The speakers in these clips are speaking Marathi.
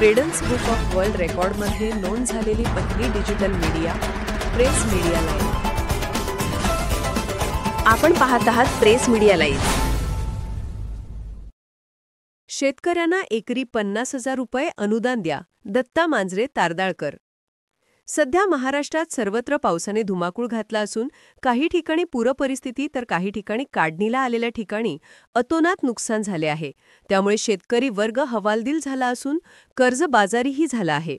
क्रेडन्स बुक ऑफ वर्ल्ड रेकॉर्डमध्ये नोंद झालेली पहिली digital media press media live. आपण पाहत आहात प्रेस मीडिया लाईव्ह। शेतकऱ्यांना एकरी 50,000 रुपये अनुदान द्या, दत्ता मांजरे तारदाळकर। सध्या महाराष्ट्रात सर्वत्र पावसाने धुमाकूळ घातला असून काही ठिकाणी पूरपरिस्थिती तर काही ठिकाणी काढणीला आलेल्या ठिकाणी अतोनात नुकसान झाले आहे। त्यामुळे शेतकरी वर्ग हवालदिल झाला असून कर्जबाजारीही झाला आहे।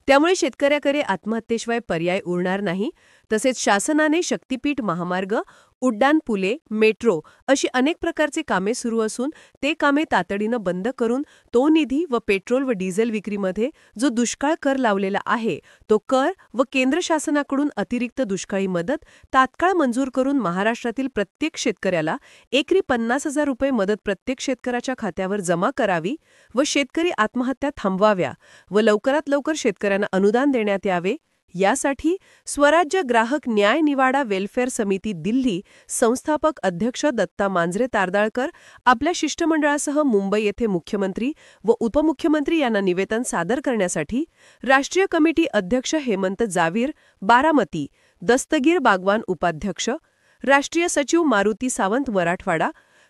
त्यामुळे शेतकऱ्याकडे आत्महत्येशिवाय पर्याय उरणार नाही। तसेच शासनाने शक्तीपीठ महामार्ग, उड्डाणपुले, मेट्रो अशी अनेक प्रकारचे कामे सुरू असून ते कामे तातडीनं बंद करून तो निधी व पेट्रोल व डिझेल विक्रीमध्ये जो दुष्काळ कर लावलेला आहे तो कर व केंद्र शासनाकडून अतिरिक्त दुष्काळी मदत तात्काळ मंजूर करून महाराष्ट्रातील प्रत्येक शेतकऱ्याला एकरी 50,000 रुपये मदत प्रत्येक शेतकऱ्याच्या खात्यावर जमा करावी व शेतकरी आत्महत्या थांबवाव्या व लवकरात लवकर शेतकऱ्यांना अनुदान देण्यात यावे, यासाठी स्वराज्य ग्राहक न्याय निवाडा वेलफेअर समिती दिल्ली संस्थापक अध्यक्ष दत्ता मांजरे तारदाळकर आपल्या शिष्टमंडळासह मुंबई येथे मुख्यमंत्री व उपमुख्यमंत्री यांना निवेदन सादर करण्यासाठी राष्ट्रीय कमिटी अध्यक्ष हेमंत जावीर बारामती, दस्तगीर बागवान उपाध्यक्ष, राष्ट्रीय सचिव मारुती सावंत मराठवाडा,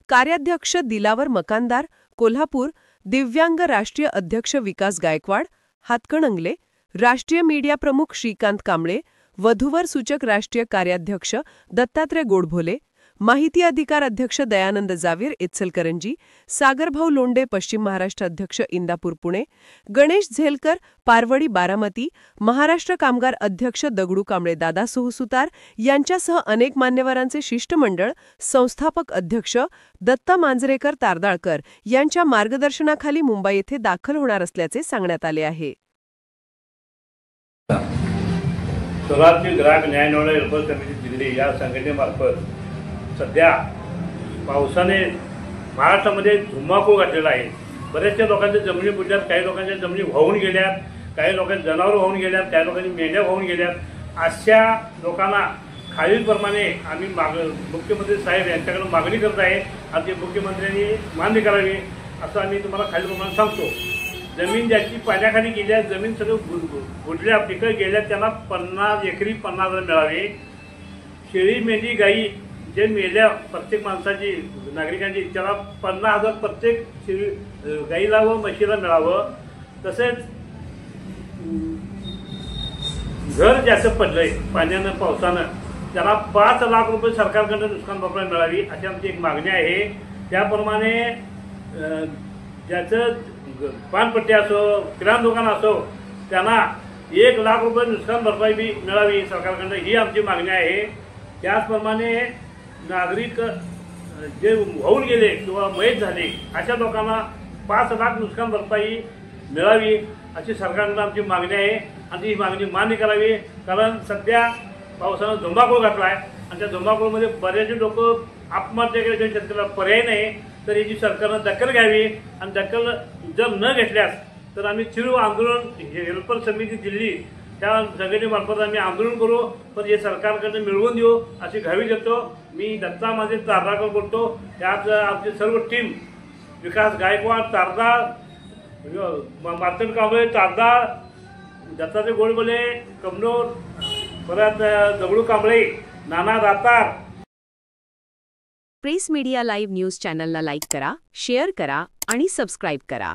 कार्याध्यक्ष दिलावर मकानदार कोल्हापूर, दिव्यांग राष्ट्रीय अध्यक्ष विकास गायकवाड हातकणंगले, राष्ट्रीय मीडिया प्रमुख श्रीकांत कांबळे, वधूवर सूचक राष्ट्रीय कार्याध्यक्ष दत्तात्रय गोडभोले, माहिती अधिकार अध्यक्ष दयानंद जावीर इचलकरंजी, सागरभाऊ लोंढे पश्चिम महाराष्ट्र अध्यक्ष इंदापूर पुणे, गणेश झेलकर पारवडी बारामती, महाराष्ट्र कामगार अध्यक्ष दगडू कांबळे दादा सोहसुतार यांच्यासह अनेक मान्यवरांचे शिष्टमंडळ संस्थापक अध्यक्ष दत्ता मांजरेकर तारदाळकर यांच्या मार्गदर्शनाखाली मुंबई येथे दाखल होणार असल्याचे सांगण्यात आले आहे। स्वराज्य ग्राहक न्याय निवाडा वेलफेअर समिती दिल्ली या संघटनेमार्फत सध्या पावसाने महाराष्ट्रामध्ये धुमाकूळ घातलेला आहे। बऱ्याचशा लोकांच्या जमिनी बुडल्यात, काही लोकांच्या जमिनी वाहून गेल्यात, काही लोकांची जनावरं वाहून गेल्यात, काही लोकांची मेंढ्या वाहून गेल्यात। अशा लोकांना खालीलप्रमाणे आम्ही मुख्यमंत्री साहेब यांच्याकडे मागणी करत आहे आणि ते मुख्यमंत्र्यांनी मान्य करावी असं आम्ही तुम्हाला खालीलप्रमाणे सांगतो। जमीन ज्याची पाण्याखाली गेल्या, जमीन सगळं बुडल्या, पिकं गेल्या, त्यांना एकरी 50,000 मिळावे। शेळी मेंढी गाई जे मेल्या प्रत्येक माणसाची नागरिकांची त्याला 50,000 प्रत्येक शेळी गाईला व म्हशीला मिळावं। तसेच घर ज्याचं पडलंय पाण्यानं पावसानं त्याला 5 लाख रुपये सरकारकडून नुकसान भरपाई मिळावी अशी आमची एक मागणी आहे। त्याप्रमाणे ज्याचं पानपट्टी असो, किराणा दुकान असो, त्यांना 1 लाख रुपये नुकसान भरपाई बी मिळावी सरकारकडून ही आमची मागणी आहे। त्याचप्रमाणे नागरिक जे वाहून गेले किंवा मयत झाले अशा लोकांना 5 लाख नुकसान भरपाई मिळावी अशी सरकारकडून आमची मागणी आहे आणि ही मागणी मान्य करावी। कारण सध्या पावसानं धुमाकूळ घातला आहे आणि त्या धुमाकूळमध्ये बरेचसे लोक आत्महत्या केल्याशिवाय शेतकऱ्याला पर्याय नाही। तर याची सरकारनं दखल घ्यावी आणि दखल जर न घेतल्यास तर आम्ही तीव्र आंदोलन वेलफेअर समिती दिल्ली त्या संघटनेमार्फत आम्ही आंदोलन करू, पण हे सरकारकडनं मिळवून देऊ अशी ग्वाही देतो। मी दत्ता मांजरे तारदाळकर बोलतो। त्यात आमची सर्व टीम विकास गायकवाड तारदाळ, मार्तंड कांबळे तारदाळ, दत्तात्रय गोडबोले कमनोर, परत Dagdu Kamble, Nana Datar. Press media live news चॅनलला लाईक करा, शेअर करा आणि सबस्क्राईब करा।